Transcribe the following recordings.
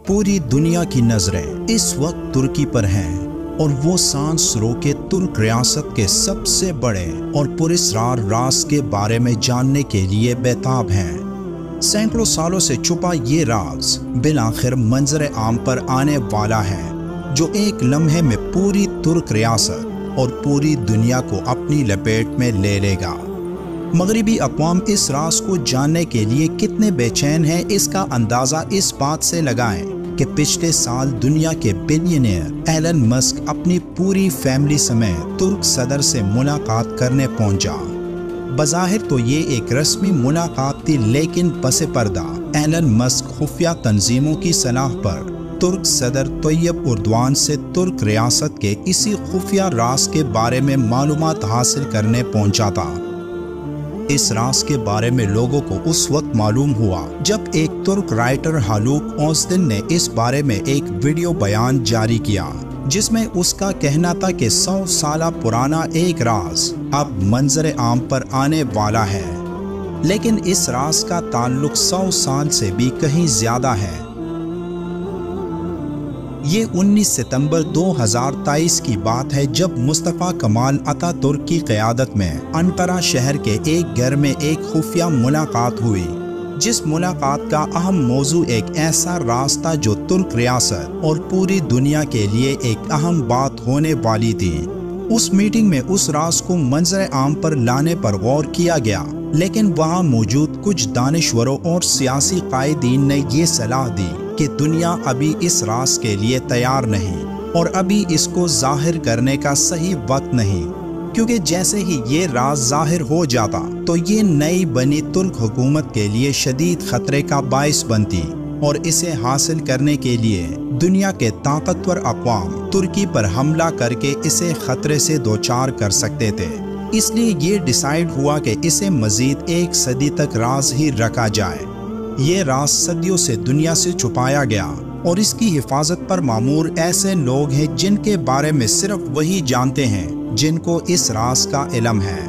पूरी दुनिया की नजरें इस वक्त तुर्की पर हैं और वो सांस रोके तुर्क रियासत के सबसे बड़े और पुरस्कार राज के बारे में जानने के लिए बेताब हैं। सैकड़ों सालों से छुपा ये राज बिलाखिर मंजर आम पर आने वाला है, जो एक लम्हे में पूरी तुर्क रियासत और पूरी दुनिया को अपनी लपेट में ले लेगा। मगरिबी अक़वाम इस राज को जानने के लिए कितने बेचैन हैं, इसका अंदाज़ा इस बात से लगाएं कि पिछले साल दुनिया के बिलियनियर एलन मस्क अपनी पूरी फैमिली समेत तुर्क सदर से मुलाकात करने पहुंचा। बज़ाहिर तो ये एक रस्मी मुलाकात थी, लेकिन पसे पर्दा एलन मस्क खुफिया तंजीमों की सलाह पर तुर्क सदर तैयब उर्दवान से तुर्क रियासत के इसी खुफिया राज के बारे में मालूमात हासिल करने पहुंचा था। इस राज के बारे में लोगों को उस वक्त मालूम हुआ जब एक तुर्क राइटर हालूक ओज़दिन ने इस बारे में एक वीडियो बयान जारी किया, जिसमें उसका कहना था कि 100 साल पुराना एक राज अब मंजर आम पर आने वाला है, लेकिन इस राज का ताल्लुक 100 साल से भी कहीं ज्यादा है। ये 19 सितंबर 2023 की बात है, जब मुस्तफ़ा कमाल अतातुर्क की क़यादत में अंकारा शहर के एक घर में एक खुफिया मुलाकात हुई, जिस मुलाकात का अहम मौजू एक ऐसा राज था जो तुर्क रियासत और पूरी दुनिया के लिए एक अहम बात होने वाली थी। उस मीटिंग में उस राज को मंजर आम पर लाने पर गौर किया गया, लेकिन वहाँ मौजूद कुछ दानिश्वरों और सियासी कायदीन ने ये सलाह दी कि दुनिया अभी इस राज के लिए तैयार नहीं और अभी इसको जाहिर करने का सही वक्त नहीं, क्योंकि जैसे ही ये राज जाहिर हो जाता तो ये नई बनी तुर्क हुकूमत के लिए शदीद खतरे का बाइस बनती और इसे हासिल करने के लिए दुनिया के ताकतवर अक़वाम तुर्की पर हमला करके इसे खतरे से दोचार कर सकते थे। इसलिए ये डिसाइड हुआ कि इसे मजीद 1 सदी तक राज ही रखा जाए। ये राज सदियों से दुनिया से छुपाया गया और इसकी हिफाजत पर मामूर ऐसे लोग हैं जिनके बारे में सिर्फ वही जानते हैं जिनको इस राज का इल्म है,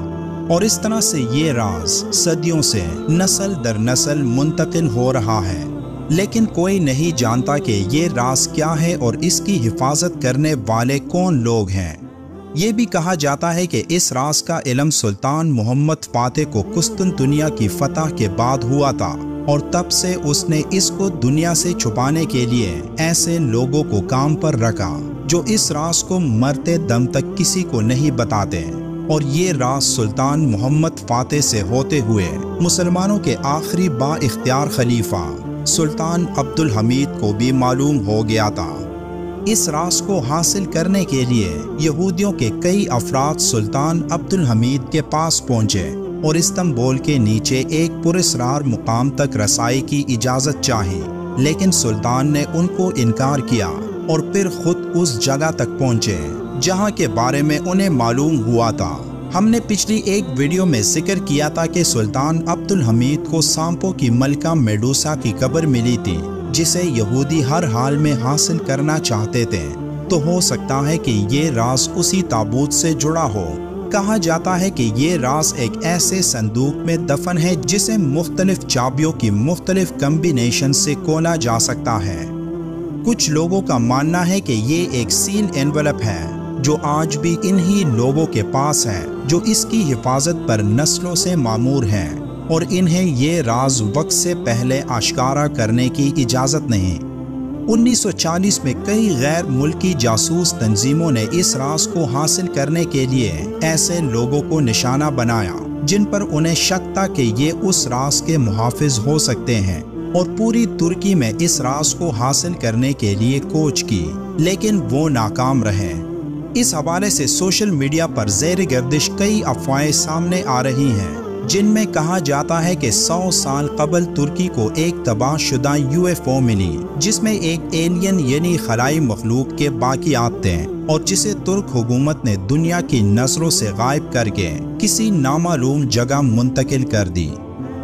और इस तरह से ये राज सदियों से नस्ल दर नस्ल मुंतकिल हो रहा है। लेकिन कोई नहीं जानता कि ये राज क्या है और इसकी हिफाजत करने वाले कौन लोग हैं। ये भी कहा जाता है कि इस राज का इल्म सुल्तान मोहम्मद फातेह को कुस्तुनतुनिया की फतह के बाद हुआ था, और तब से उसने इसको दुनिया से छुपाने के लिए ऐसे लोगों को काम पर रखा जो इस राज को मरते दम तक किसी को नहीं बताते। और ये राज सुल्तान मोहम्मद फातेह से होते हुए मुसलमानों के आखिरी बाइख्तियार खलीफा सुल्तान अब्दुल हमीद को भी मालूम हो गया था। इस राज को हासिल करने के लिए यहूदियों के कई अफराद सुल्तान अब्दुल हमीद के पास पहुंचे और इस्तांबुल के नीचे एक पुरस्कार मुकाम तक रसाई की इजाज़त चाही, लेकिन सुल्तान ने उनको इनकार किया और फिर खुद उस जगह तक पहुंचे जहां के बारे में उन्हें मालूम हुआ था। हमने पिछली एक वीडियो में जिक्र किया था कि सुल्तान अब्दुल हमीद को सांपों की मलका मेडूसा की कब्र मिली थी, जिसे यहूदी हर हाल में हासिल करना चाहते थे। तो हो सकता है कि ये राज उसी ताबूत से जुड़ा हो। कहा जाता है कि ये राज एक ऐसे संदूक में दफन है जिसे मुख्तलिफ चाबियों की मुख्तलिफ कम्बिनेशन से खोला जा सकता है। कुछ लोगों का मानना है कि ये एक सील एनवेलप है जो आज भी इन्हीं लोगों के पास है जो इसकी हिफाजत पर नस्लों से मामूर हैं और इन्हें ये राज वक्त से पहले आश्कारा करने की इजाज़त नहीं। 1940 में कई गैर मुल्की जासूस तंजीमों ने इस राज को हासिल करने के लिए ऐसे लोगों को निशाना बनाया जिन पर उन्हें शक था कि ये उस राज के मुहाफिज हो सकते हैं, और पूरी तुर्की में इस राज को हासिल करने के लिए कोच की, लेकिन वो नाकाम रहे। इस हवाले से सोशल मीडिया पर ज़ेर गर्दिश कई अफवाहें सामने आ रही हैं जिनमें कहा जाता है कि 100 साल कबल तुर्की को एक तबाहशुदा UFO मिली, जिसमें एक एलियन यानी खलाई मखलूक के बाकियात थे और जिसे तुर्क हुकूमत ने दुनिया की नजरों से गायब करके किसी नामालूम जगह मुंतकिल कर दी।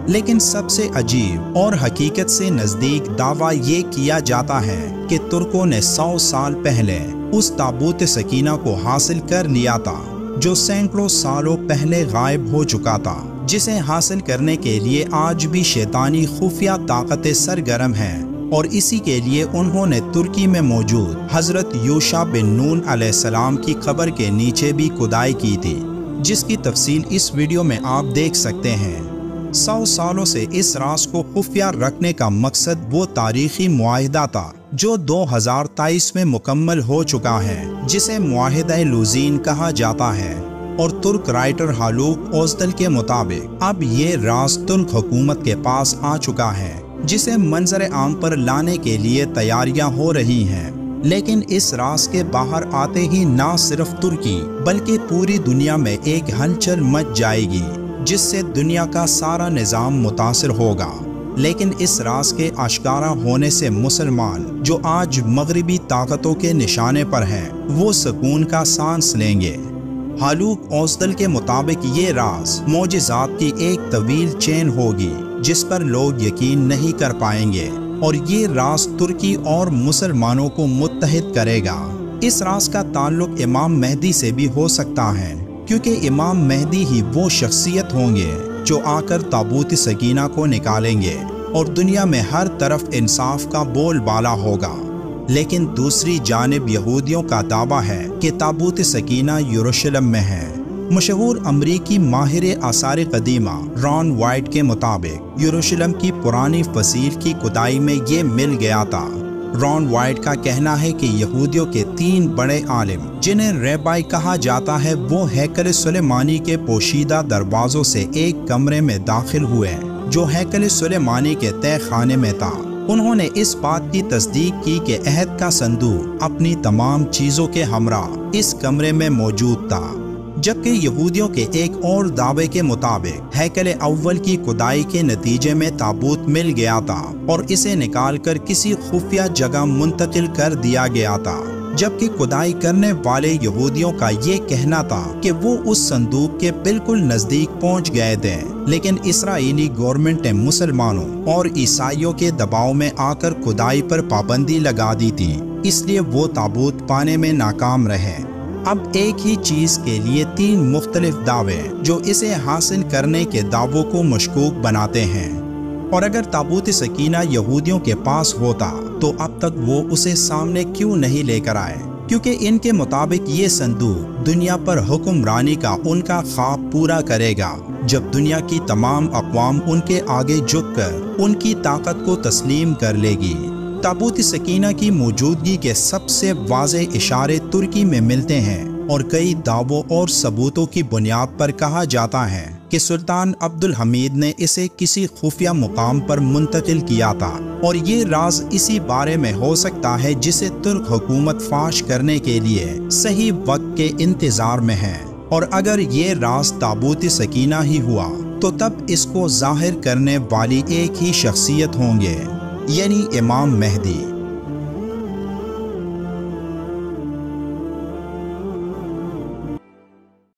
लेकिन सबसे अजीब और हकीकत से नज़दीक दावा ये किया जाता है कि तुर्कों ने 100 साल पहले उस ताबूत सकीना को हासिल कर लिया था जो सैकड़ों सालों पहले गायब हो चुका था, जिसे हासिल करने के लिए आज भी शैतानी खुफिया ताकतें सरगर्म हैं اور اسی کے لیے انہوں نے ترکی میں موجود حضرت یوشع بن نون علیہ السلام کی قبر کے نیچے بھی کھدائی کی تھی، جس کی تفصیل اس ویڈیو میں آپ دیکھ سکتے ہیں۔ 100 سالوں سے اس راز کو خفیہ رکھنے کا مقصد وہ تاریخی معاہدہ تھا جو 2023 میں مکمل ہو چکا ہے، جسے معاہدہ لوزین کہا جاتا ہے، اور ترک رائٹر ہالوک اوزدل کے مطابق اب یہ راز ترک حکومت کے پاس آ چکا ہے، جسے منظر عام پر لانے کے لیے تیاریاں ہو رہی ہیں۔ لیکن اس راز کے باہر آتے ہی نہ صرف ترکی بلکہ پوری دنیا میں ایک ہلچل مچ جائے گی، جس سے دنیا کا سارا نظام متاثر ہوگا۔ لیکن اس راز کے آشکارا ہونے سے مسلمان جو آج مغربی طاقتوں کے نشانے پر ہیں وہ سکون کا سانس لیں گے۔ ہالوک اوزدل کے مطابق یہ راز معجزات کی ایک طویل چین ہوگی جس پر لوگ یقین نہیں کر پائیں گے، اور یہ راز ترکی اور مسلمانوں کو متحد کرے گا۔ اس راز کا تعلق امام مہدی سے بھی ہو سکتا ہے، کیونکہ امام مہدی ہی وہ شخصیت ہوں گے جو آ کر تابوت سکینہ کو نکالیں گے اور دنیا میں ہر طرف انصاف کا بول بالا ہوگا۔ لیکن دوسری جانب یہودیوں کا دعویٰ ہے کہ تابوت سکینہ یروشلم میں ہے۔ مشہور امریکی ماہر آثار قدیمہ ران وائٹ کے مطابق یروشلم کی پرانی فصیل کی کھدائی میں یہ مل گیا تھا۔ ران وائٹ کا کہنا ہے کہ یہودیوں کے 3 بڑے عالم جنہیں ریبائی کہا جاتا ہے وہ ہیکل سلیمانی کے پوشیدہ دروازوں سے ایک کمرے میں داخل ہوئے جو ہیکل سلیمانی کے تہہ خانے میں تھا۔ انہوں نے اس بات کی تصدیق کی کہ عہد کا صندوق اپنی تمام چیزوں کے ہمراہ اس کمرے میں موجود تھا، جبکہ یہودیوں کے ایک اور دعوے کے مطابق ہیکل اول کی کھدائی کے نتیجے میں تابوت مل گیا تھا اور اسے نکال کر کسی خفیہ جگہ منتقل کر دیا گیا تھا، جبکہ کھدائی کرنے والے یہودیوں کا یہ کہنا تھا کہ وہ اس صندوق کے بالکل نزدیک پہنچ گئے تھے، لیکن اسرائیلی گورنمنٹ نے مسلمانوں اور عیسائیوں کے دباؤ میں آ کر کھدائی پر پابندی لگا دی تھی، اس لیے وہ تابوت پانے میں ناکام رہے۔ اب ایک ہی چیز کے لیے 3 مختلف دعوے جو اسے حاصل کرنے کے دعووں کو مشکوک بناتے ہیں، اور اگر تابوت سکینہ یہودیوں کے پاس ہوتا تو اب تک وہ اسے سامنے کیوں نہیں لے کر آئے؟ کیونکہ ان کے مطابق یہ صندوق دنیا پر حکمرانی کا ان کا خواب پورا کرے گا، جب دنیا کی تمام اقوام ان کے آگے جھک کر ان کی طاقت کو تسلیم کر لے گی۔ تابوت سکینہ کی موجودگی کے سب سے واضح اشارے ترکی میں ملتے ہیں، اور کئی دعووں اور ثبوتوں کی بنیاد پر کہا جاتا ہے کہ سلطان عبد الحمید نے اسے کسی خفیہ مقام پر منتقل کیا تھا، اور یہ راز اسی بارے میں ہو سکتا ہے جسے ترک حکومت فاش کرنے کے لیے صحیح وقت کے انتظار میں ہے۔ اور اگر یہ راز تابوت سکینہ ہی ہوا تو تب اس کو ظاہر کرنے والی ایک ہی شخصیت ہوں گے، یعنی امام مہدی۔